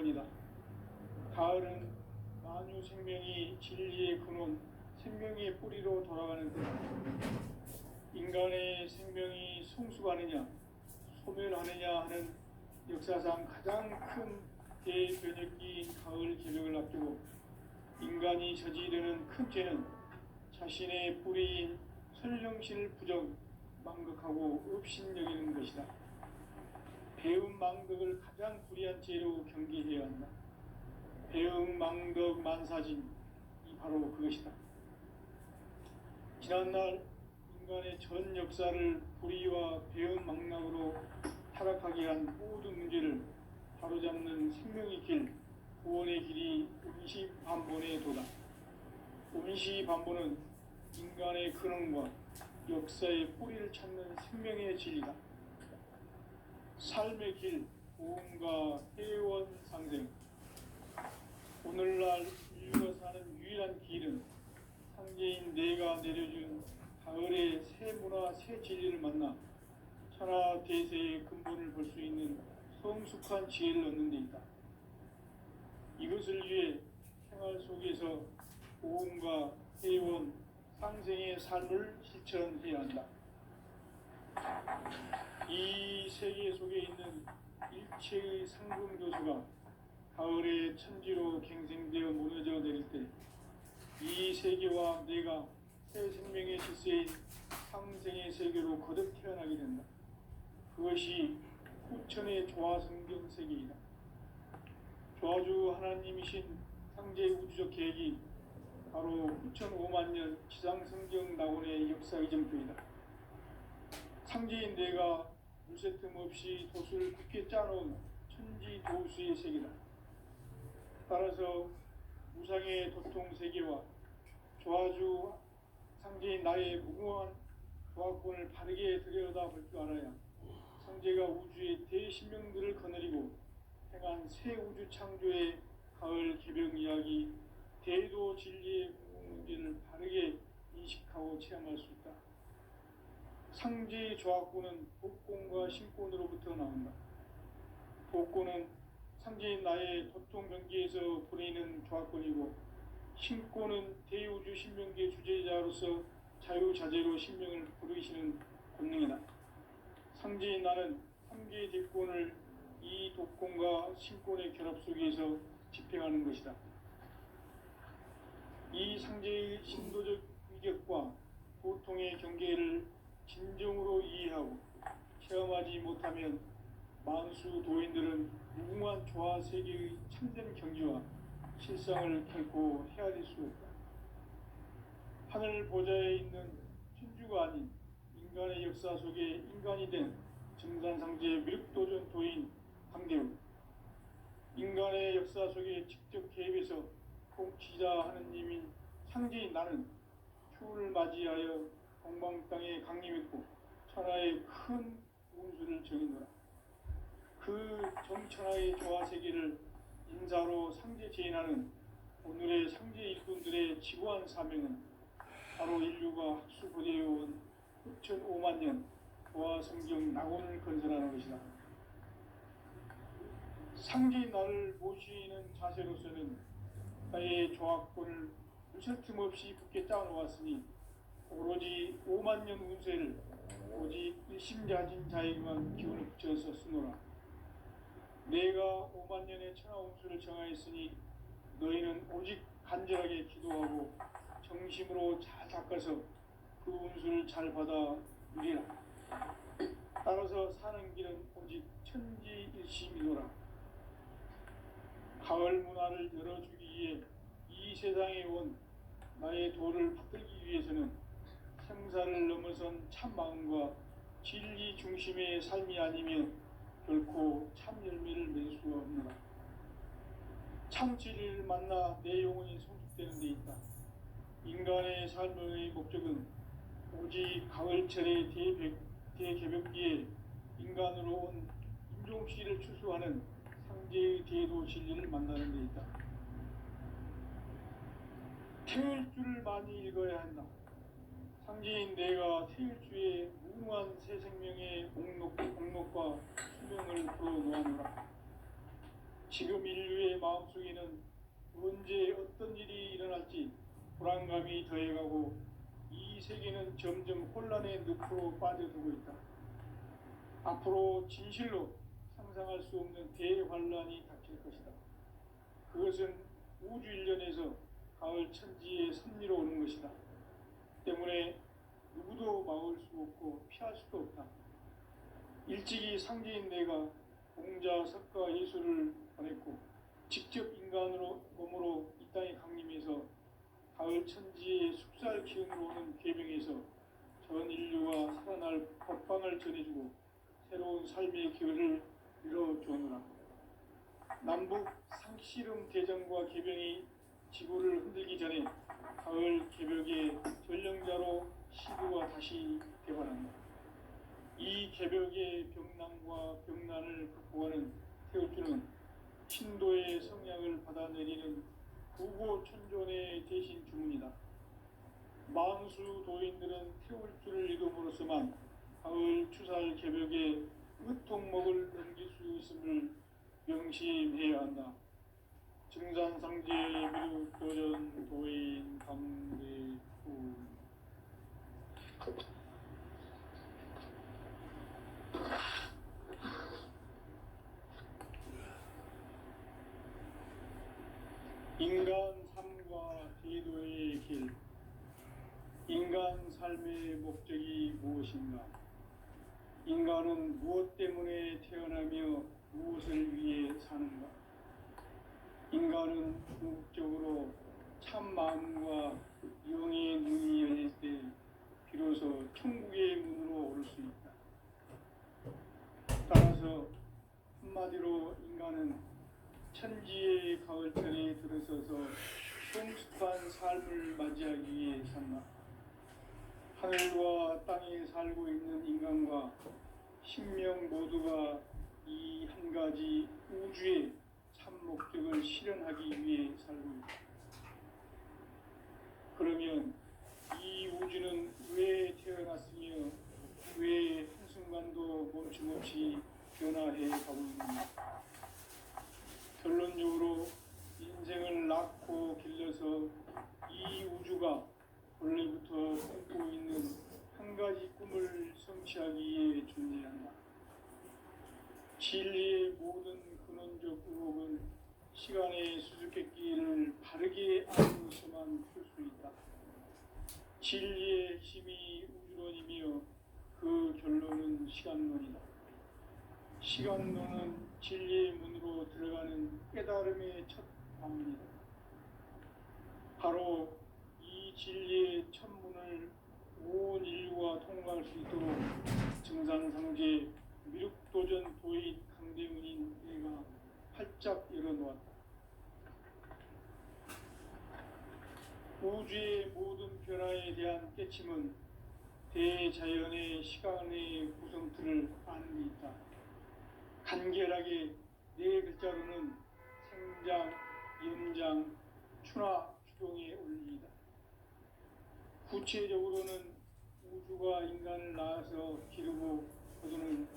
근원이다. 가을은 만유 생명이 진리의 근원, 생명의 뿌리로 돌아가는 때다. 인간의 생명이 성숙하느냐 소멸하느냐 하는 역사상 가장 큰 대변혁기인 가을 개벽을 앞두고 인간이 저지르는 큰 죄는 자신의 뿌리인 선령신을 부정, 망극하고 업신여기는 것이다. 배음 망덕을 가장 불의한 죄로 경계해야 한다. 배음 망덕 만사진이 바로 그것이다. 지난날 인간의 전 역사를 불의와 배음 망락으로 타락하게 한 모든 문제를 바로잡는 생명의 길, 구원의 길이 운시반본에 도다. 운시반본은 인간의 근원과 역사의 뿌리를 찾는 생명의 진리다. 삶의 길, 보험과 회원 상생. 오늘날 인류가 사는 유일한 길은 상제인 내가 내려준 가을의 새 문화, 새 진리를 만나 천하 대세의 근본을 볼 수 있는 성숙한 지혜를 얻는 데 있다. 이것을 위해 생활 속에서 보험과 회원, 상생의 삶을 실천해야 한다. 이 세계 속에 있는 일체의 상금 교수가 가을의 천지로 갱생되어 무너져 내릴 때 이 세계와 내가 새 생명의 실세인 상생의 세계로 거듭 태어나게 된다. 그것이 후천의 조화성경 세계이다. 조화주 하나님이신 상제 우주적 계획이 바로 후천 5만년 지상성경 낙원의 역사 이정표이다. 상제인 내가 물새 틈 없이 도수를 굳게 짜놓은 천지 도수의 세계다. 따라서 무상의 도통 세계와 조화주 상제인 나의 무궁한 조화권을 바르게 들여다볼 줄 알아야 상제가 우주의 대신명들을 거느리고 행한 새 우주 창조의 가을 개벽 이야기, 대도 진리의 궁극 문제를 바르게 인식하고 체험할 수 있다. 상제의 조화권은 복권과 신권으로부터 나온다. 복권은 상제인 나의 도통 경계에서 보내는 조화권이고, 신권은 대우주 신명기의 주제자로서 자유자재로 신명을 부르시는 권능이다. 상제인 나는 3개의 대권을 이 독권과 신권의 결합 속에서 집행하는 것이다. 이 상제의 신도적 위격과 보통의 경계를 진정으로 이해하고 체험하지 못하면 만수 도인들은 무궁한 조화 세계의 참된 경지와 실상을 결코 헤아릴 수 없다. 하늘 보좌에 있는 천주가 아닌 인간의 역사 속에 인간이 된 정산상제 미륵도전 도인 강대우, 인간의 역사 속에 직접 개입해서 통치자 하느님인 상제인 나는 추후를 맞이하여 동방 땅에 강림했고 천하의 큰 운수를 정해놓으라. 그 정천하의 조화 세계를 인사로 상제 제인하는 오늘의 상제 일꾼들의 지구한 사명은 바로 인류가 학수고대해온 후천 5만년 조화 성경 낙원을 건설하는 것이다. 상제인 나를 모시는 자세로서는 나의 조화권을 무슨 틈 없이 굳게 짜놓았으니 오로지 5만년 운세를 오직 일심자진 자에게만 기운을 붙여서 쓰노라. 내가 5만년의 천하 운수를 정하였으니 너희는 오직 간절하게 기도하고 정심으로 잘 닦아서 그 운수를 잘 받아 누리라. 따라서 사는 길은 오직 천지일심이노라. 가을 문화를 열어주기 위해 이 세상에 온 나의 도를 받들기 위해서는 생사를 넘어선 참 마음과 진리 중심의 삶이 아니면 결코 참 열매를 맺을 수가 없노라. 참 진리를 만나 내 영혼이 성숙되는 데 있다. 인간의 삶의 목적은 오직 가을철의 대개벽기에 인간으로 온 인종씨를 추수하는 상제의 대도 진리를 만나는 데 있다. 태일주를 많이 읽어야 한다. 상제인 내가 태일주의 무궁한 새 생명의 목록과 수명을 풀어놓아노라. 지금 인류의 마음속에는 언제 어떤 일이 일어날지 불안감이 더해가고 이 세계는 점점 혼란의 늪으로 빠져들고 있다. 앞으로 진실로 상상할 수 없는 대환란이 닥칠 것이다. 그것은 우주 일련에서 가을 천지의 섭리로 오는 것이다. 때문에 누구도 막을 수 없고 피할 수도 없다. 일찍이 상제인 내가 공자, 석가, 예수를 보냈고 직접 인간으로 몸으로 이 땅에 강림해서 가을 천지의 숙살 기운으로 오는 계명에서 전 인류가 살아날 법방을 전해주고 새로운 삶의 기회를 열어주노라. 남북 상씨름 대전과 계병이 지구를 흔들기 전에 가을 개벽의 전령자로 시드가 다시 개발한다. 이 개벽의 병난과 병난을 극복하는 태울주는 신도의 성향을 받아내리는 구고천존의 대신 주문이다. 만수 도인들은 태울주를 이름으로서만 가을 추살 개벽의 으통목을 넘길 수 있음을 명심해야 한다. 증산상제 미륵도전 도인 강대후. 인간 삶과 제도의 길. 인간 삶의 목적이 무엇인가? 인간은 무엇 때문에 태어나며 무엇을 위해 사는가? 인간은 궁극적으로 참 마음과 영의 눈이 열릴 때 비로소 천국의 문으로 오를 수 있다. 따라서 한마디로 인간은 천지의 가을철에 들어서서 성숙한 삶을 맞이하기 위해 산다. 하늘과 땅에 살고 있는 인간과 신명 모두가 이 한 가지 우주의 참 목적을 실현하기 위해 살고 있다. 그러면 이 우주는 왜 태어났으며 왜 한순간도 멈춤없이 변화해 가고 있는가? 결론적으로 인생을 낳고 길러서 이 우주가 원래부터 꿈꾸고 있는 한 가지 꿈을 성취하기 위해 존재한다. 진리의 모든 근원적 의혹은 시간의 수수께끼를 바르게 알고서만 풀 수 있다. 진리의 핵심이 우주론이며 그 결론은 시간론이다. 시간론은 진리의 문으로 들어가는 깨달음의 첫 방문이다. 바로 이 진리의 첫 문을 온 인류가 통과할 수 있도록 증산상제 미륵도전 도인 강대훈인 내가 활짝 열어놓았다. 우주의 모든 변화에 대한 깨침은 대자연의 시간의 구성틀을 아는 데 있다. 간결하게 네 글자로는 생장, 연장, 추나 추동의 원리이다. 구체적으로는 우주가 인간을 낳아서 기르고 거두는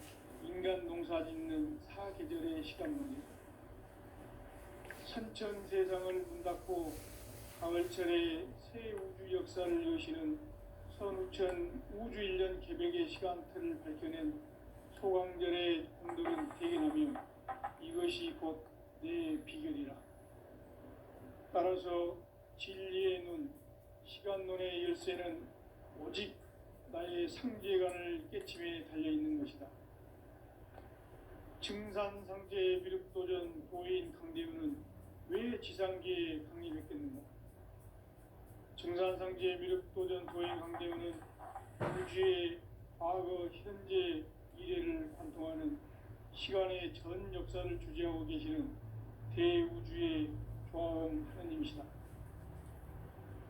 인간 농사 짓는 사계절의 시간문이다. 선천 세상을 문 닫고 가을철에 새 우주 역사를 여시는 선우천 우주 1년 개벽의 시간틀을 밝혀낸 소강절의 공덕은 대견하며 이것이 곧 내 비결이라. 따라서 진리의 눈, 시간론의 열쇠는 오직 나의 상제관을 깨침에 달려있는 것이다. 증산상제 미륵도전 도인 강대훈은 왜 지상계에 강림했겠는가? 증산상제 미륵도전 도인 강대훈은 우주의 과거, 현재, 미래를 관통하는 시간의 전 역사를 주재하고 계시는 대우주의 조화음 하느님이시다.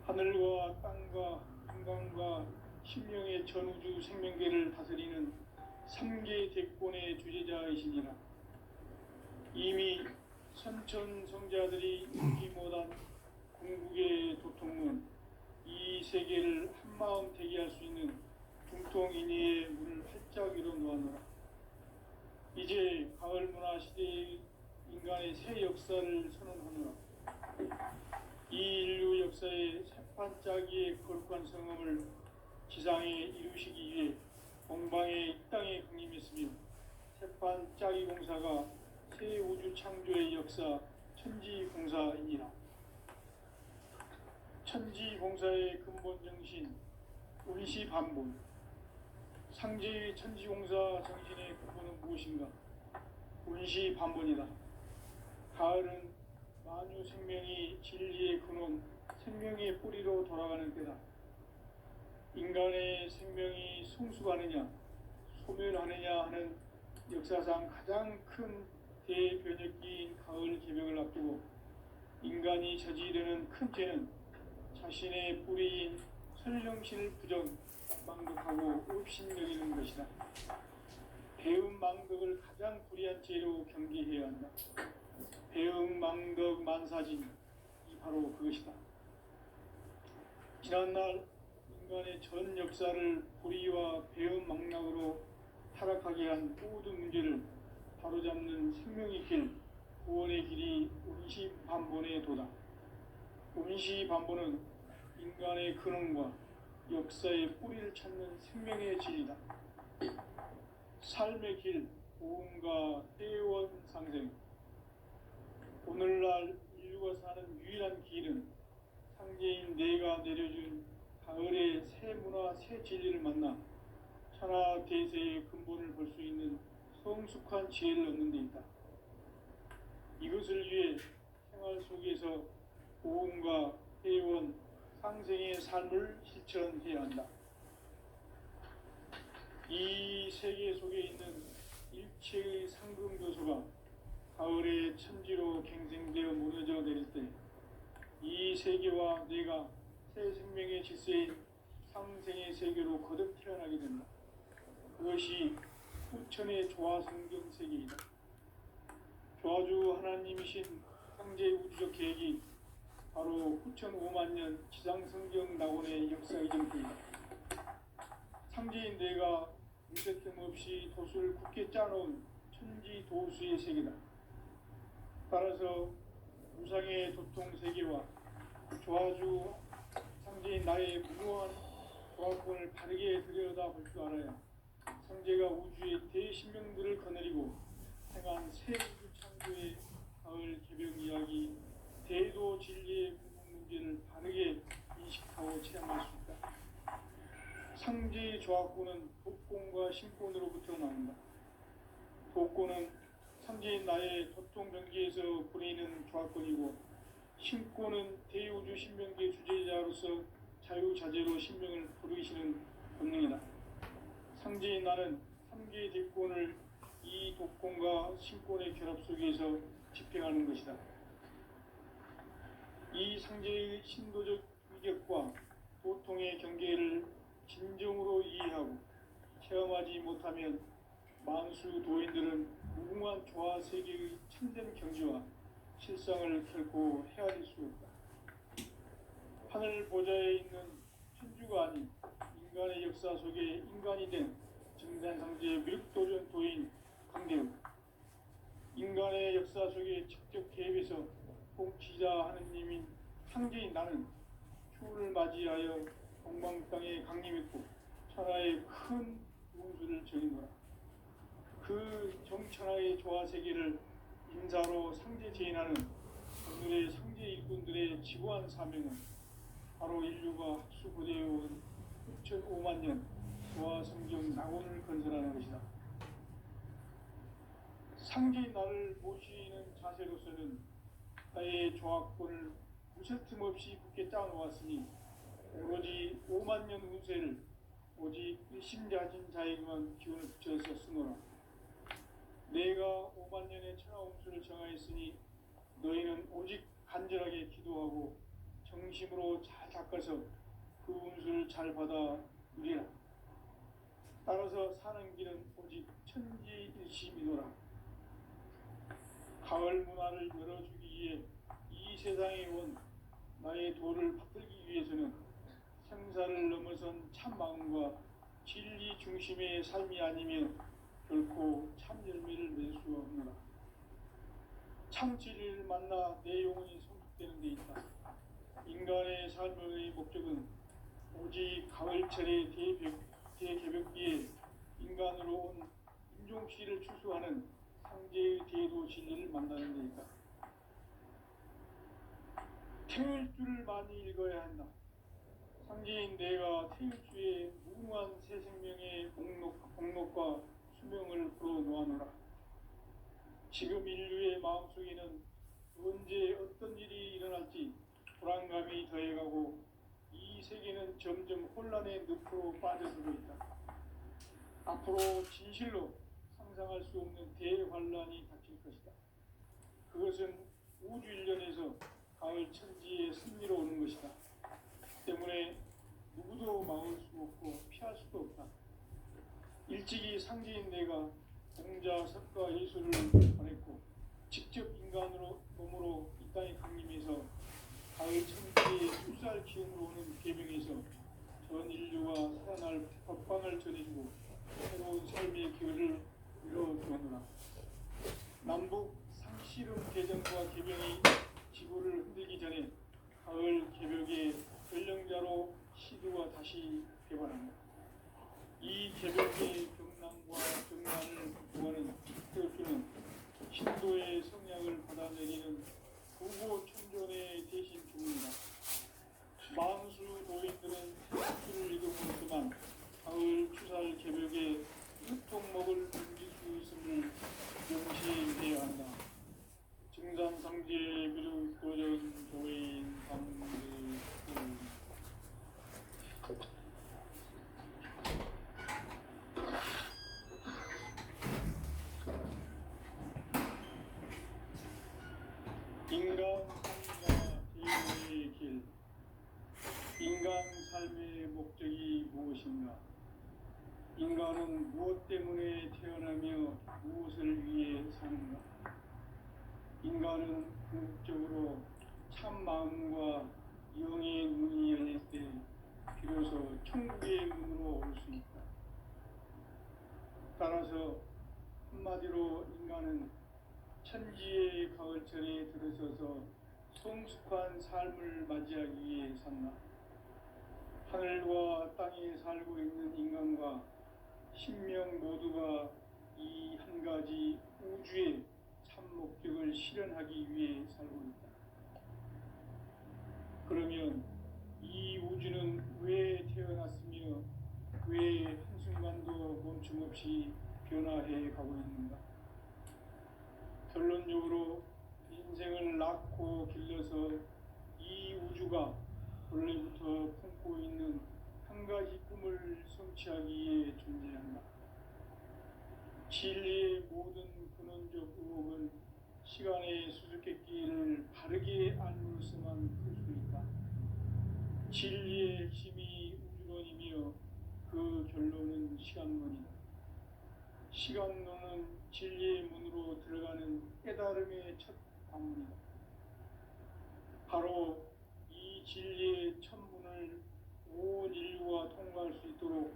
하늘과 땅과 인간과 신명의 전우주 생명계를 다스리는 3개 대권의 주제자이시니라. 이미 선천성자들이 읽지 못한 궁극의 도통문, 이 세계를 한마음 되게 할 수 있는 중통인의의 문을 활짝 열어놓아노라. 이제 가을 문화 시대의 인간의 새 역사를 선언하노라. 이 인류 역사의 새판짜기의 거룩한 성음을 지상에 이루시기 위해 공방에 이 땅에 강림했으며 새판짜기 공사가 새 우주 창조의 역사 천지공사이니라. 천지공사의 근본 정신 운시반본. 상제의 천지공사 정신의 근본은 무엇인가? 운시반본이다. 가을은 만유 생명이 진리의 근원, 생명의 뿌리로 돌아가는 때다. 인간의 생명이 성숙하느냐, 소멸하느냐 하는 역사상 가장 큰 대변혁기인 가을 개벽을 앞두고 인간이 저지르는 큰 죄는 자신의 뿌리인 설령신을 망독하고 업신여기는 것이다. 배음 망덕을 가장 불의한 죄로 경계해야 한다. 배음 망덕 만사진이 바로 그것이다. 지난날 인간의 전 역사를 불의와 배음 망락으로 타락하게 한 모든 문제를 바로잡는 생명의 길, 구원의 길이 운시반본의 도다. 운시반본은 인간의 근원과 역사의 뿌리를 찾는 생명의 진리다. 삶의 길, 고음과 회원 상생. 오늘날 인류가 사는 유일한 길은 상제인 내가 내려준 가을의 새 문화, 새 진리를 만나 천하 대세의 근본을 볼 수 있는 성숙한 지혜를 얻는 데 있다. 이것을 위해 생활 속에서 고음과 회원, 상생의 삶을 실천해야 한다. 이 세계 속에 있는 일체의 상금 교소가 가을의 천지로 갱생되어 무너져 내릴 때 이 세계와 내가 새 생명의 질서인 상생의 세계로 거듭 태어나게 된다. 그것이 후천의 조화성경 세계이다. 조화주 하나님이신 상제 우주적 계획이 바로 후천 5만 년 지상성경 낙원의 역사 이전입니다. 상제인 내가 물새틈 없이 도수를 굳게 짜놓은 천지 도수의 세계다. 따라서 무상의 도통 세계와 조화주 상제인 나의 무모한 조화권을 바르게 들여다볼 줄 알아야 상제가 우주의 대신명들을 거느리고 행한 새 우주 창조의 가을 개벽 이야기, 대도 진리의 궁극 문제를 바르게 인식하고 체험할 수 있다. 상제의 조화권은 독권과 신권으로부터 나온다. 독권은 상제인 나의 도통병기에서 부리는 조화권이고, 신권은 대우주 신명계 주제자로서 자유자재로 신명을 부르시는 본능이다. 상제인 나는 3개의 대권을 이 독권과 신권의 결합 속에서 집행하는 것이다. 이 상제의 신도적 위격과 도통의 경계를 진정으로 이해하고 체험하지 못하면 만수 도인들은 무궁한 조화 세계의 참된 경지와 실상을 결코 헤아릴 수 없다. 하늘 보좌에 있는 천주가 아닌 인간의 역사 속에 인간이 된 정산상제의 미륵도전 도인 강대우, 인간의 역사 속에 직접 개입해서 통치자 하느님인 상제인 나는 휴를 맞이하여 동방 땅에 강림했고 천하의 큰 운수를 정의노라. 그 정천하의 조화 세계를 인사로 상제 제인하는 오늘의 상제 일꾼들의 지구한 사명은 바로 인류가 합수부대해온 6,5만 년 조화 성경 낙원을 건설하는 것이다. 상제인 나를 모시는 자세로서는 나의 조화권을 무쇠틈 없이 굳게 짜놓았으니 오로지 5만 년 운세를 오직 일심자진 자에게만 기운을 붙여서 쓰노라. 내가 5만 년의 천하 운수를 정하였으니 너희는 오직 간절하게 기도하고 정심으로 잘 닦아서 그 운수를 잘 받아 누리라. 따라서 사는 길은 오직 천지일심이노라. 가을 문화를 열어주기 위해 이 세상에 온 나의 도를 받들기 위해서는 생사를 넘어선 참 마음과 진리 중심의 삶이 아니면 결코 참 열매를 맺을 수 없노라. 참치를 만나 내 영혼이 성숙되는 데 있다. 인간의 삶의 목적은 오직 가을철의 대개벽기에 인간으로 온 인종씨를 추수하는 상제의 대도 진리를 만나는 데 있다. 태일주를 많이 읽어야 한다. 상제인 내가 태일주의 무궁한 새 생명의 목록과 수명을 풀어놓아노라. 지금 인류의 마음속에는 언제 어떤 일이 일어날지 불안감이 더해가고 이 세계는 점점 혼란의 늪으로 빠져들고 있다. 앞으로 진실로 상상할 수 없는 대환란이 닥칠 것이다. 그것은 우주 일련에서 가을 천지의 승리로 오는 것이다. 때문에 누구도 막을 수 없고 피할 수도 없다. 일찍이 상제인 내가 공자, 석가, 예수를 보냈고 직접 인간으로 몸으로 이 땅에 강림해서 가을 천지의 출살 기운으로 오는 계명에서 전 인류가 살아날 법방을 전해주고 새로운 삶의 기회를 이뤄주었노라. 남북 상씨름 개정과 개명이 지구를 흔들기 전에 가을 개벽의 전령자로 시드가 다시 개발한다. 이 개벽의 경랑과 정란을 구하는 태엽주는 신도의 성향을 받아내리는 부고 천존의 대신 주문이다. 만수 노인들은 태엽주를 읽어보지만 가을 추살 개벽의 유통목을 옮길 수 있음을 명시해야 한다. 증산상제 미륵도전 도인 상제 인간 삶과 대의의 길. 인간 삶의 목적이 무엇인가? 인간은 무엇 때문에 태어나며 무엇을 위해 사는가? 인간은 궁극적으로 참 마음과 영의 문이 열릴 때 비로소 천국의 문으로 올 수 있다. 따라서 한마디로 인간은 천지의 가을철에 들어서서 성숙한 삶을 맞이하기 위해 산다. 하늘과 땅에 살고 있는 인간과 신명 모두가 이 한 가지 우주의 참 목적을 실현하기 위해 살고 있다. 그러면 이 우주는 왜 태어났으며 왜 한순간도 멈춤없이 변화해 가고 있는가? 결론적으로 인생을 낳고 길러서 이 우주가 원래부터 품고 있는 한 가지 꿈을 성취하기 위해 존재한다. 진리의 모든 근원적 의혹은 시간의 수수께끼를 바르게 알므로서만 풀 수 있다. 진리의 핵심이 우주론이며 그 결론은 시간론이다. 시간론은 진리의 문으로 들어가는 깨달음의 첫 관문이다. 바로 이 진리의 첫 문을 온 인류가 통과할 수 있도록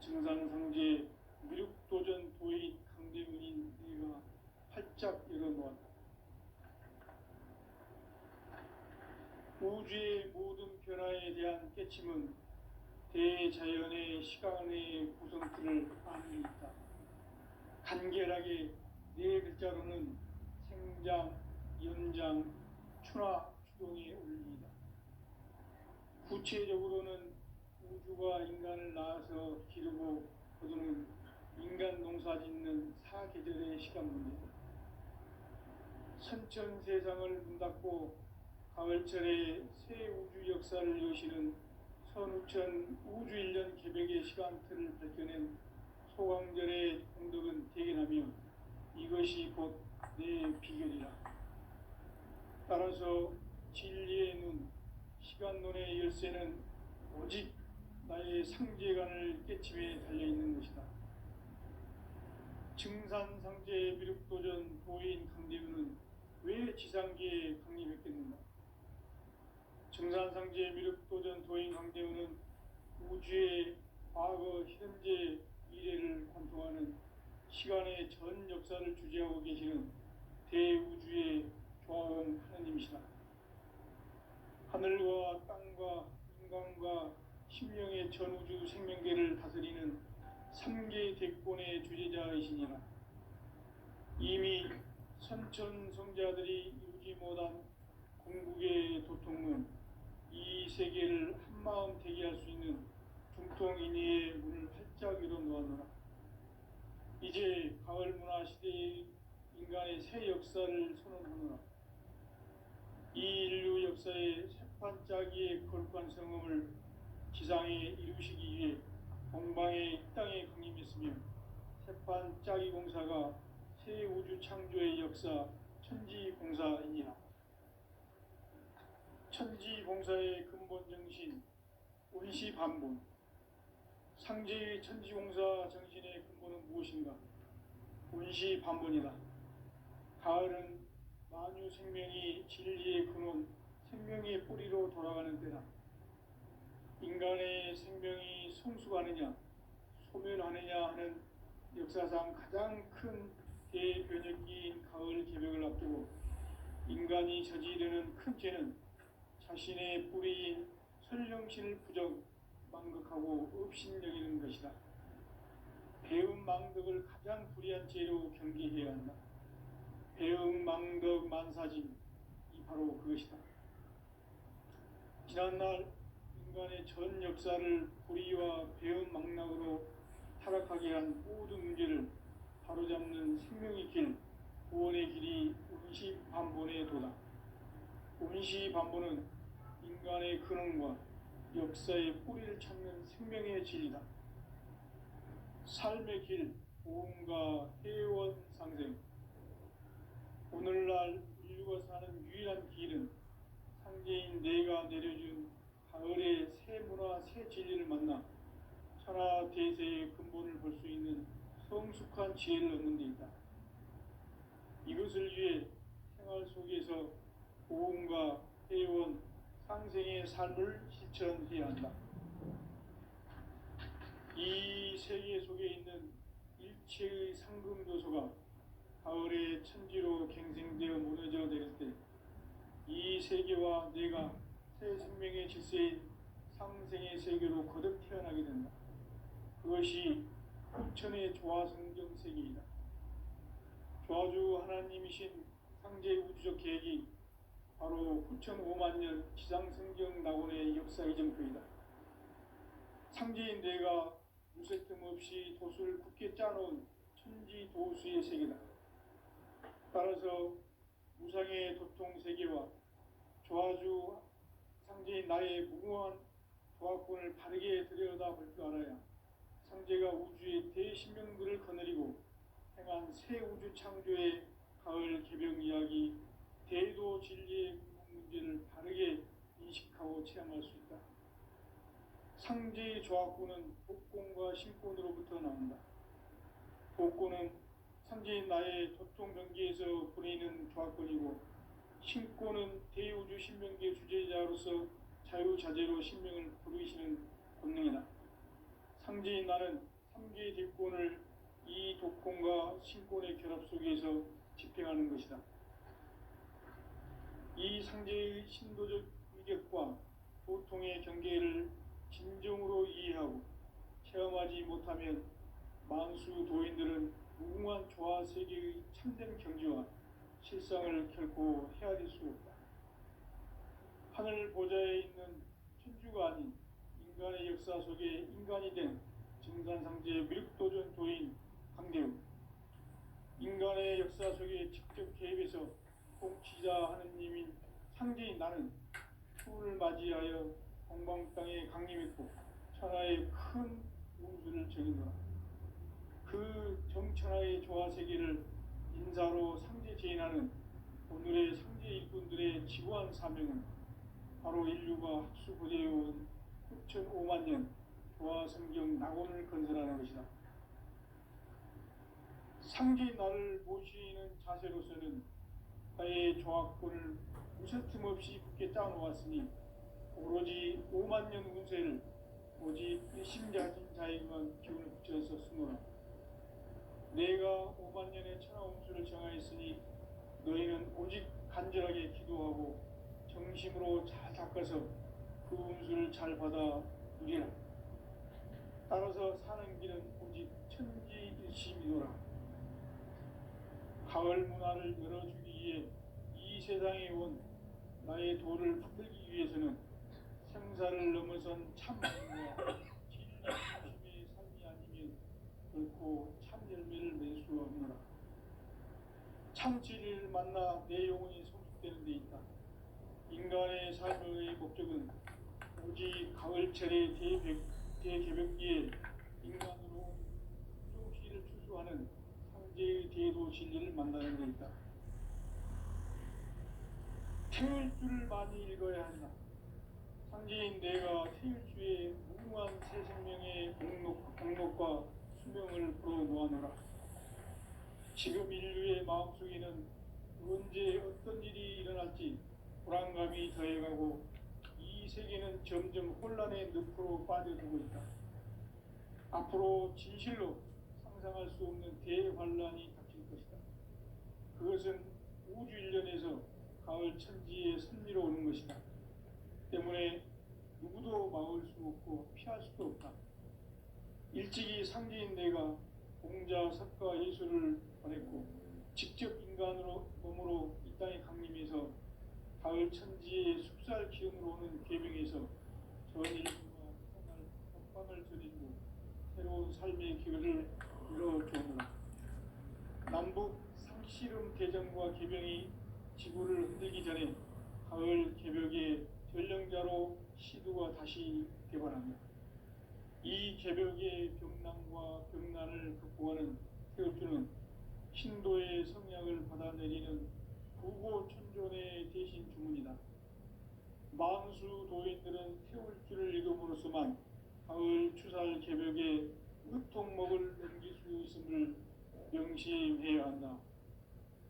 증산상제 미륵도전 도인 강대문인 내가 활짝 열어놓았다. 우주의 모든 변화에 대한 깨침은 대자연의 시간의 구성틀을 아는 있다. 간결하게 네 글자로는 생장, 연장, 추나, 추동의 원리이다. 구체적으로는 우주가 인간을 낳아서 기르고 거두는 인간 농사 짓는 사계절의 시간 문제다. 선천 세상을 문닫고 가을철에 새 우주 역사를 여시는 선우천 우주일년 개벽의 시간틀을 밝혀낸 소강절의 공덕은 대견하며 이것이 곧 내 비결이라. 따라서 진리의 눈, 시간론의 열쇠는 오직 나의 상제관을 깨침에 달려있는 것이다. 증산상제 미륵도전 도인 강대우는 왜 지상계에 강림했겠는가? 증산상제 미륵도전 도인 강대우는 우주의 과거, 현재, 미래를 관통하는 시간의 전 역사를 주재하고 계시는 대우주의 조화원 하나님이시다. 하늘과 땅과 인간과 신명의 전우주 생명계를 다스리는 삼계 대권의 주제자이시니라. 이미 선천성자들이 이루지 못한 궁극의 도통은 이 세계를 한마음 되게 할 수 있는 중통인의의 문을 활짝 열어놓았노라. 이제 가을 문화 시대의 인간의 새 역사를 선언하노라. 이 인류 역사의 새판짜기의 거룩한 성음을 지상에 이루시기 위해 공방의 이 땅에 강림했으며 새판짜기 공사가 새 우주 창조의 역사 천지공사이니라. 천지공사의 근본 정신 운시반본. 상제의 천지공사 정신의 근본은 무엇인가? 운시반본이다. 가을은 만유 생명이 진리의 근원, 생명의 뿌리로 돌아가는 때다. 인간의 생명이 성숙하느냐, 소멸하느냐 하는 역사상 가장 큰 대변혁기인 가을 개벽을 앞두고 인간이 저지르는 큰 죄는 자신의 뿌리인 설령신을 부정, 망극하고 업신여기는 것이다. 배은망덕을 가장 불의한 죄로 경계해야 한다. 배은망덕 만사짐이 바로 그것이다. 지난날 인간의 전 역사를 불의와 배은망락으로 타락하게 한 모든 문제를 바로잡는 생명의 길, 구원의 길이 운시반본의 도다. 운시반본은 인간의 근원과 역사의 뿌리를 찾는 생명의 진리다. 삶의 길, 보험과 회원 상생. 오늘날 인류가 사는 유일한 길은 상제인 내가 내려준 가을의 새 문화, 새 진리를 만나 천하 대세의 근본을 볼 수 있는 성숙한 지혜를 얻는 데 있다. 이것을 위해 생활 속에서 보험과 회원, 상생의 삶을 실천해야 한다. 이 세계 속에 있는 일체의 상금도서가 가을의 천지로 갱생되어 무너져 내릴 때 이 세계와 내가 새 생명의 질서인 상생의 세계로 거듭 태어나게 된다. 그것이 후천의 조화성경 세계이다. 조화주 하나님이신 상제 우주적 계획이 바로 후천 5만 년 지상성경 낙원의 역사 이정표이다. 상제인 내가 무쇠틈 없이 도수를 굳게 짜놓은 천지 도수의 세계다. 따라서 무상의 도통 세계와 조화주 상제인 나의 무궁한 조화권을 바르게 들여다볼 줄 알아야 상제가 우주의 대신명들을 거느리고 행한 새 우주 창조의 가을 개벽 이야기, 대도 진리의 문제를 바르게 인식하고 체험할 수 있다. 상제의 조화권은 복권과 신권으로부터 나온다. 복권은 상제인 나의 도통 경계에서 보내는 조화권이고, 신권은 대우주 신명계 주제자로서 자유자재로 신명을 부르시는 권능이다. 상제인 나는 3개의 뒷권을 이 독권과 신권의 결합 속에서 집행하는 것이다. 이 상제의 신도적 위격과 도통의 경계를 진정으로 이해하고 체험하지 못하면 만수 도인들은 무궁한 조화 세계의 참된 경지와 실상을 결코 헤아릴 수 없다. 하늘 보좌에 있는 천주가 아닌 인간의 역사 속에 인간이 된 증산상제의 미륵도전 도인 강대우, 인간의 역사 속에 직접 개입해서 통치자 하느님인 상제인 나는 추운을 맞이하여 공방 땅에 강림했고 천하의 큰 운수를 정의노라. 그 정천하의 조화세계를 인사로 상제 제인하는 오늘의 상제 일꾼들의 지구한 사명은 바로 인류가 학수고대해온 9,5만 년 조화성경 낙원을 건설하는 것이다. 상제인 나를 모시는 자세로서는 나의 조화권을 무쇠틈 없이 굳게 짜놓았으니 오로지 5만 년 운세를 오직 일심자진 자에게만 기운을 붙여서 쓰노라. 내가 5만 년의 천하 운수를 정하였으니 너희는 오직 간절하게 기도하고 정심으로 잘 닦아서 그 운수를 잘 받아 누리라. 따라서 사는 길은 오직 천지일심이노라. 가을 문화를 열어주기 위해 이 세상에 온 나의 도를 붙들기 위해서는 생사를 넘어선 참마음과 진리 중심의 삶이 아니면 결코 참 열매를 맺을 수 없노라. 참 진리를 만나 내 영혼이 성숙되는 데 있다. 인간의 삶의 목적은 오직 가을철의 대개벽기에 인간으로 수종씨를 추수하는 상제의 대도 진리를 만나는 데 있다. 태울 줄을 많이 읽어야 한다. 상제인 내가 태일주의 무궁한 새 생명의 공록과 수명을 풀어놓아노라. 지금 인류의 마음속에는 언제 어떤 일이 일어날지 불안감이 더해가고 이 세계는 점점 혼란의 늪으로 빠져들고 있다. 앞으로 진실로 상상할 수 없는 대환란이 닥칠 것이다. 그것은 우주 일련에서 가을 천지에 선미로 오는 것이다. 때문에 누구도 막을 수 없고 피할 수도 없다. 일찍이 상제인 내가 공자, 석가, 예수를 보냈고 직접 인간으로 몸으로 이 땅에 강림해서 가을 천지의 숲살 기운으로 오는 계명에서 전 인류가 평강을 전해주고 새로운 삶의 기회를 이뤄주오노라. 남북 상씨름 대전과 계명이 지구를 흔들기 전에 가을 개벽의 전령자로 시두가 다시 개발합니다. 이 개벽의 병난과 병난을 극복하는 태울주는 신도의 성약을 받아내리는 부고천존의 대신 주문이다. 만수 도인들은 태울주를 읽음으로써만 가을 추살 개벽의 으통목을 넘길 수 있음을 명심해야 한다.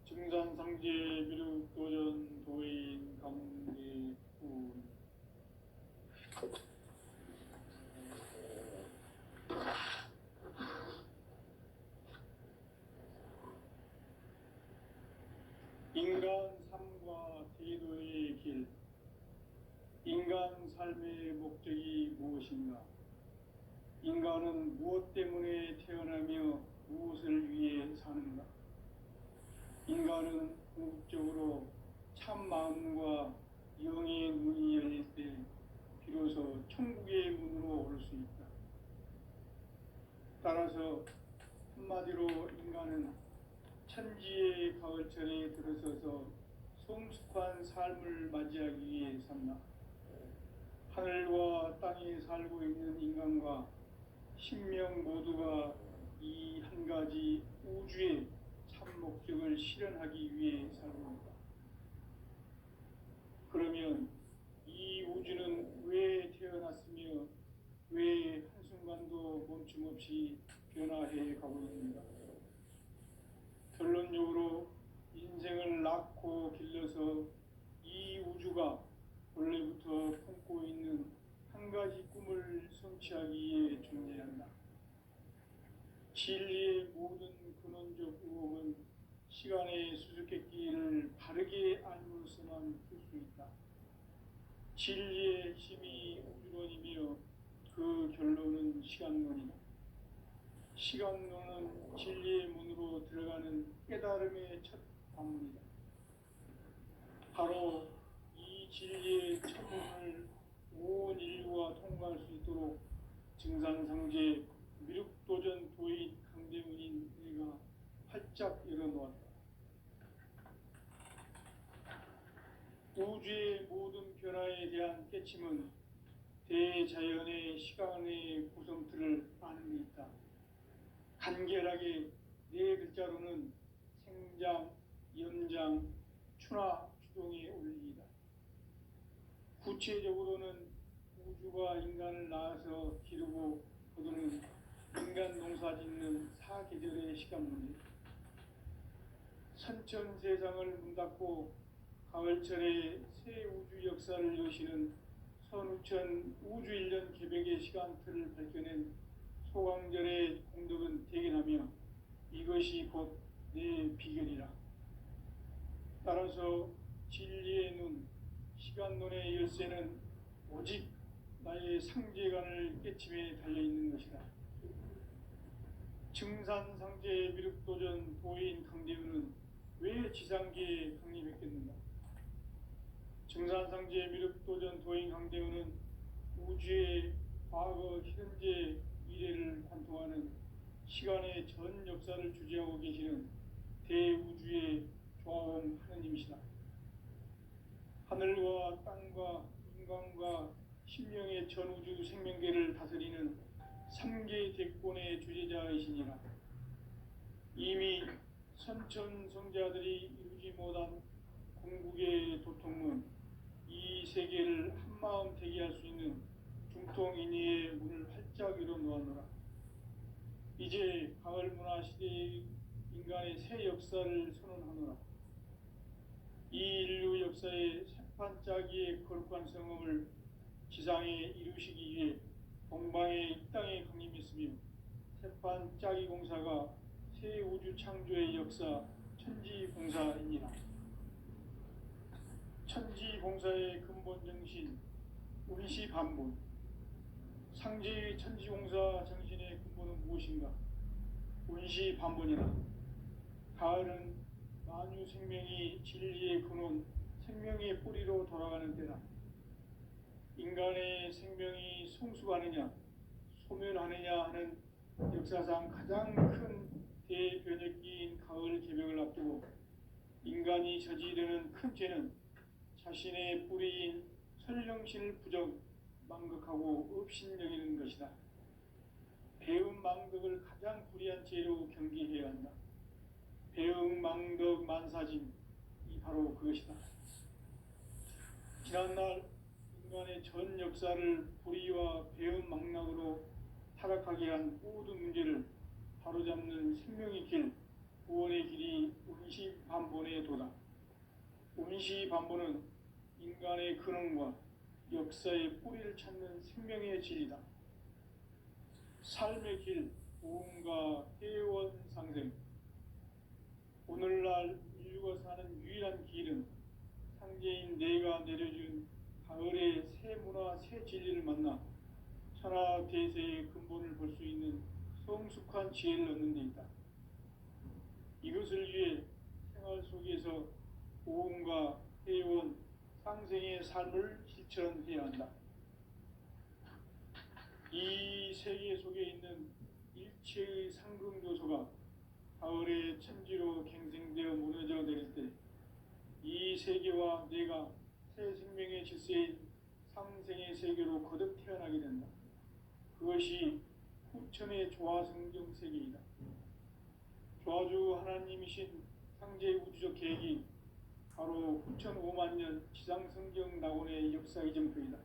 증산상제 미륵도전 도인 강대훈. 인간 삶과 대도의 길. 인간 삶의 목적이 무엇인가? 인간은 무엇 때문에 태어나며 무엇을 위해 사는가? 인간은 궁극적으로 참 마음과 영의 문이 열릴 때 비로소 천국의 문으로 올 수 있다. 따라서 한마디로 인간은 천지의 가을철에 들어서서 성숙한 삶을 맞이하기 위해 산다. 하늘과 땅에 살고 있는 인간과 신명 모두가 이 한 가지 우주의 참 목적을 실현하기 위해 살고 있다. 그러면 이 우주는 왜 태어났으며 왜 한순간도 멈춤없이 변화해 가고 있는가? 결론적으로 인생을 낳고 길러서 이 우주가 원래부터 품고 있는 한 가지 꿈을 성취하기 위해 존재한다. 진리의 모든 근원적 의혹은 시간의 수수께끼를 바르게 알므로서만 풀 수 있다. 진리의 핵심이 우주론이며 그 결론은 시간론이다. 시간론은 진리의 문으로 들어가는 깨달음의 첫 관문이다. 바로 이 진리의 첫 문을 온 인류가 통과할 수 있도록 증산상제 미륵도전 도인 강대문인 내가 활짝 열어놓았다. 우주의 모든 변화에 대한 깨침은 대자연의 시간의 구성틀을 아는 데 있다. 간결하게 네 글자로는 생장, 연장, 추나 추동의 원리이다. 구체적으로는 우주가 인간을 낳아서 기르고 거두는 인간 농사 짓는 사계절의 시간문이다. 선천 세상을 문닫고 가을철에 새 우주 역사를 여시는 선우천 우주일년 개벽의 시간틀을 밝혀낸 소강절의 공덕은 대견하며 이것이 곧 내 비결이라. 따라서 진리의 눈, 시간론의 열쇠는 오직 나의 상제관을 깨침에 달려있는 것이다. 증산상제 미륵도전 도인 강대우는 왜 지상계에 강림했겠는가? 증산상제 미륵도전 도인 강대우는 우주의 과거, 현재, 미래를 관통하는 시간의 전 역사를 주재하고 계시는 대우주의 조화원 하느님이시다. 하늘과 땅과 인간과 신명의 전우주 생명계를 다스리는 삼계 대권의 주재자이시니라. 이미 선천성자들이 이루지 못한 궁극의 도통은 이 세계를 한마음 되게 할 수 있는 중통인의의 문을 활짝 열어 놓았노라. 이제 가을 문화 시대의 인간의 새 역사를 선언하노라. 이 인류 역사의 새판짜기의 거룩한 성음을 지상에 이루시기 위해 동방의 이 땅에 강림했으며 새판짜기 공사가 새 우주 창조의 역사 천지공사이니라. 천지공사의 근본 정신 운시반본. 상제의 천지공사 정신의 근본은 무엇인가? 운시반본이라. 가을은 만유 생명이 진리의 근원, 생명의 뿌리로 돌아가는 때다. 인간의 생명이 성숙하느냐, 소멸하느냐 하는 역사상 가장 큰 대변혁기인 가을 개벽을 앞두고 인간이 저지르는 큰 죄는 자신의 뿌리인 설령신을 부정, 망극하고 업신여기는 것이다. 배음 망덕을 가장 불의한 죄로 경계해야 한다. 배음 망덕 만사짐이 바로 그것이다. 지난날 인간의 전 역사를 불의와 배음 망락으로 타락하게 한 모든 문제를 바로잡는 생명의 길, 구원의 길이 운시반본의 도다. 운시반본은 인간의 근원과 역사의 뿌리를 찾는 생명의 진리다. 삶의 길, 보험과 회원상생. 오늘날 인류가 사는 유일한 길은 상제인 내가 내려준 가을의 새 문화, 새 진리를 만나 천하 대세의 근본을 볼 수 있는 성숙한 지혜를 얻는 데 있다. 이것을 위해 생활 속에서 보험과 회원, 상생의 삶을 실천해야 한다. 이 세계 속에 있는 일체의 상금 요소가 가을의 천지로 갱생되어 무너져 내릴 때 이 세계와 내가 새 생명의 질서인 상생의 세계로 거듭 태어나게 된다. 그것이 후천의 조화성경 세계이다. 조화주 하나님이신 상제의 우주적 계획이 바로 후천 5만 년 지상성경 낙원의 역사 이정표이다.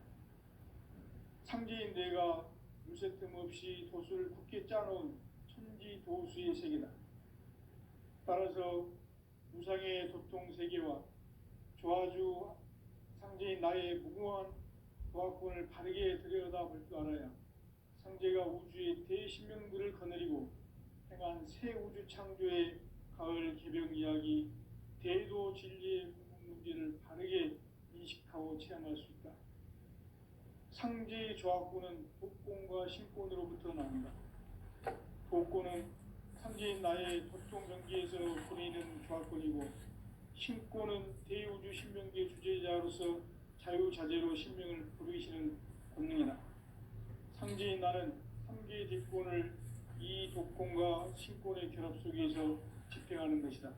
상제인 내가 물새틈 없이 도수를 굳게 짜놓은 천지 도수의 세계다. 따라서 무상의 도통 세계와 조화주 상제인 나의 무궁한 도화권을 바르게 들여다볼 줄 알아야 상제가 우주의 대신명들을 거느리고 행한 새 우주 창조의 가을 개벽 이야기, 대도 진리의 문제를 바르게 인식하고 체험할 수 있다. 상제의 조화권은 도권과 신권으로부터 나온다. 도권은 상제인 나의 도통 경계에서 보내는 조화권이고, 신권은 대우주 신명계 주제자로서 자유자재로 신명을 부르시는 권능이다. 상제인 나는 3개의 뒷권을 이 도권과 신권의 결합 속에서 집행하는 것이다.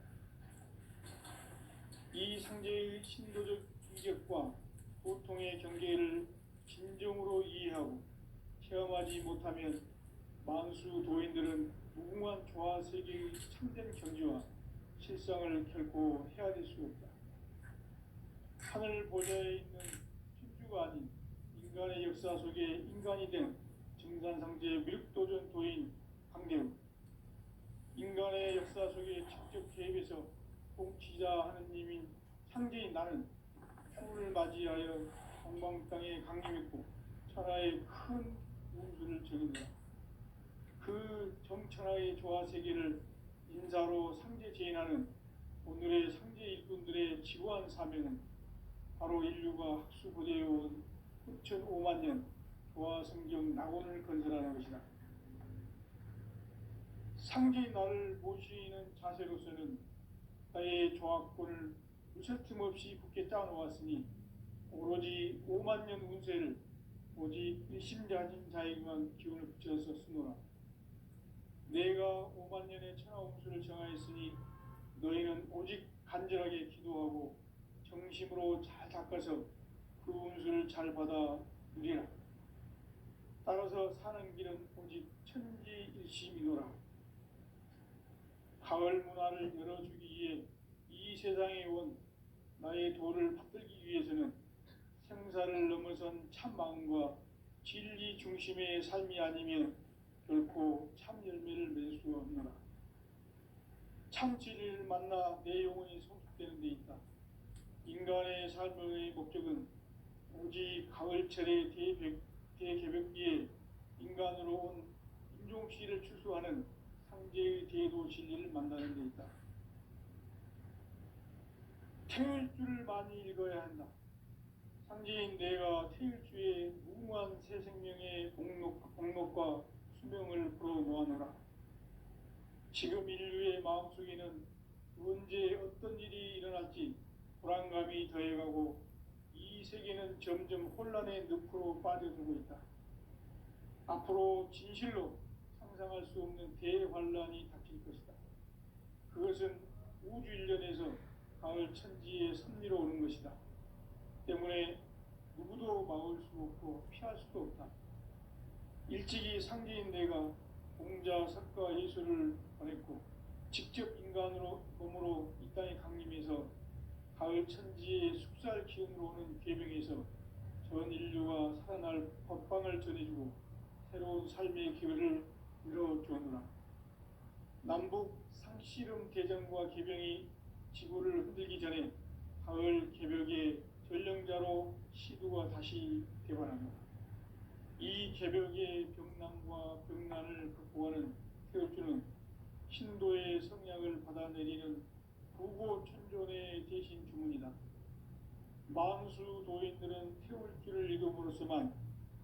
이 상제의 신도적 인격과 보통의 경계를 진정으로 이해하고 체험하지 못하면 만수 도인들은 무궁한 조화 세계의 참된 경지와 실상을 결코 헤아릴 수 없다. 하늘 보좌에 있는 천주가 아닌 인간의 역사 속에 인간이 된 증산상제 미륵도전 도인 강대우. 인간의 역사 속에 직접 개입해서 통치자 하느님인 상제인 나는春을 맞이하여 동방 땅에 강림했고 천하의 큰 운수를 적인다. 그 정천하의 조화 세계를 인사로 상제 제인하는 오늘의 상제 일꾼들의 지구한 사명은 바로 인류가 학수고대해온 6,5만 년 조화성경 낙원을 건설하는 것이다. 상제의 나를 모시는 자세로서는 나의 조합권을 무설틈 없이 굳게 짜놓았으니 오로지 5만 년 운세를 오직 일심자진 자에게만 기운을 붙여서 쓰노라. 내가 5만 년의 천하운수를 정하였으니 너희는 오직 간절하게 기도하고 정심으로 잘 닦아서 그 운수를 잘 받아 누리라. 따라서 사는 길은 오직 천지일심이노라. 가을 문화를 열어주기 위해 이 세상에 온 나의 도를 받들기 위해서는 생사를 넘어선 참 마음과 진리 중심의 삶이 아니면 결코 참 열매를 맺을 수 없노라. 참 진리를 만나 내 영혼이 성숙되는 데 있다. 인간의 삶의 목적은 오직 가을철의 대개벽기에 인간으로 온 인종씨를 추수하는 상제의 대도 진리를 만나는 데 있다. 태일주를 많이 읽어야 한다. 상제인 내가 태일주의 무궁한 새 생명의 공록과 수명을 불어모아노라. 지금 인류의 마음속에는 언제 어떤 일이 일어날지 불안감이 더해가고 이 세계는 점점 혼란의 늪으로 빠져들고 있다. 앞으로 진실로 상상할 수 없는 대환란이 닥칠 것이다. 그것은 우주 일련에서 가을 천지의 섭리로 오는 것이다. 때문에 누구도 막을 수 없고 피할 수도 없다. 일찍이 상제인 내가 공자, 석가, 예수를 보냈고 직접 인간으로 몸으로 이 땅에 강림해서 가을 천지의 숙살 기운으로 오는 계명에서 전 인류가 살아날 법방을 전해주고 새로운 삶의 기회를 열어주었노라. 남북 상씨름 대전과 계병이 지구를 흔들기 전에 가을 개벽의 전령자로 시두가 다시 개발하노라. 이 개벽의 병난과 병난을 극복하는 태울주는 신도의 성향을 받아내리는 부고천존의 대신 주문이다. 만수 도인들은 태울주를 읽음으로써만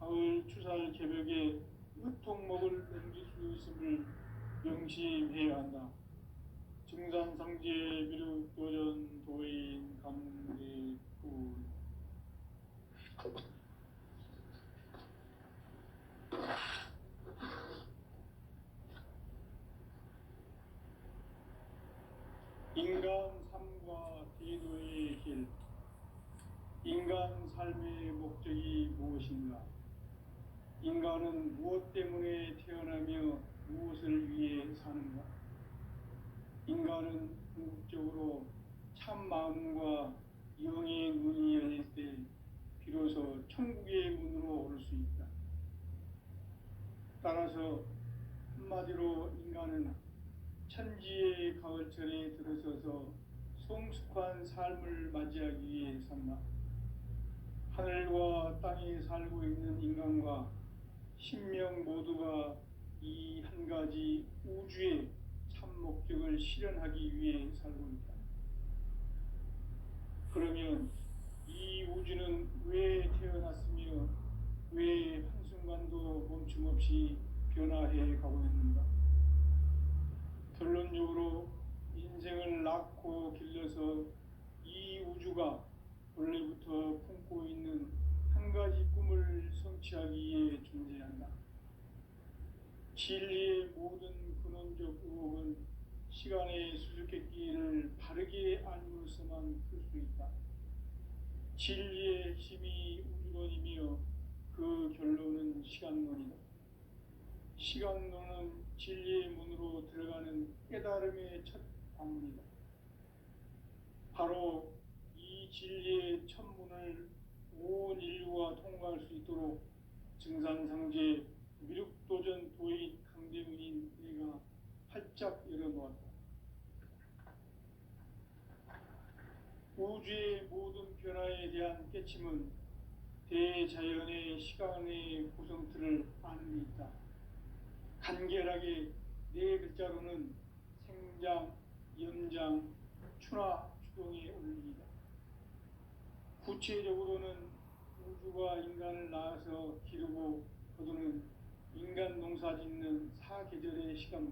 가을 추살 개벽의 으통목을 넘길 수 있음을 명심해야 한다. 증산상제 미륵도전 도인 감대구. 인간 삶과 제도의 길. 인간 삶의 목적이 무엇인가? 인간은 무엇 때문에 태어나며 무엇을 위해 사는가? 인간은 궁극적으로 참 마음과 영의 문이 열릴 때 비로소 천국의 문으로 오를 수 있다. 따라서 한마디로 인간은 천지의 가을철에 들어서서 성숙한 삶을 맞이하기 위해 산다. 하늘과 땅에 살고 있는 인간과 신명 모두가 이 한 가지 우주의 참 목적을 실현하기 위해 살고 있다. 그러면 이 우주는 왜 태어났으며 왜 한순간도 멈춤 없이 변화해 가고 있는가? 결론적으로 인생을 낳고 길러서 이 우주가 원래부터 품고 있는 한 가지 꿈을 성취하기 위해 존재한다. 진리의 모든 근원적 의혹은 시간의 수수께끼를 바르게 알므로서만 풀 수 있다. 진리의 핵심이 우주론이며 그 결론은 시간론이다. 시간론은 진리의 문으로 들어가는 깨달음의 첫 방문이다. 바로 이 진리의 첫 문을 온 인류가 통과할 수 있도록 증산상제 미륵도전 도인 강대문인 내가 활짝 열어놓았다. 우주의 모든 변화에 대한 깨침은 대자연의 시간의 구성틀을 아는 데 있다. 간결하게 네 글자로는 생장, 연장, 추나 추동에 오릅니다. 구체적으로는 우주가 인간을 낳아서 기르고 거두는 인간 농사 짓는 사계절의 시간